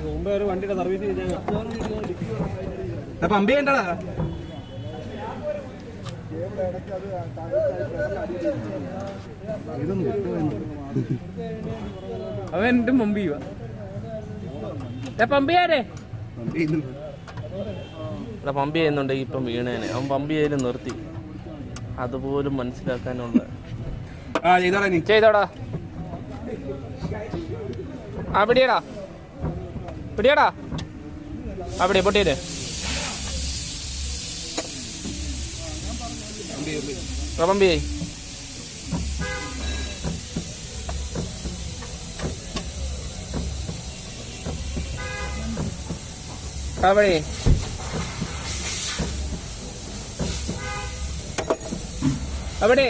മുമ്പേ ഒരു വണ്ടിയുടെ സർവീസ് പമ്പ് ചെയ്യണ്ടടാ. അവൻ എന്റെ പമ്പ് ചെയ്യുക. പമ്പ് ചെയ്യാനേ പമ്പ് ചെയ്യുന്നുണ്ട്. ഇപ്പം വീണേനെ അവൻ പമ്പ് ചെയ്യലും നിർത്തി. അതുപോലും മനസ്സിലാക്കാനുള്ള ചെയ്തോടാ. ആ പിടിയടാ പിടിയടാ. ആ പിടിയ പൊട്ടിയേ. പമ്പ് ചെയ്. അവിടെ അവിടെ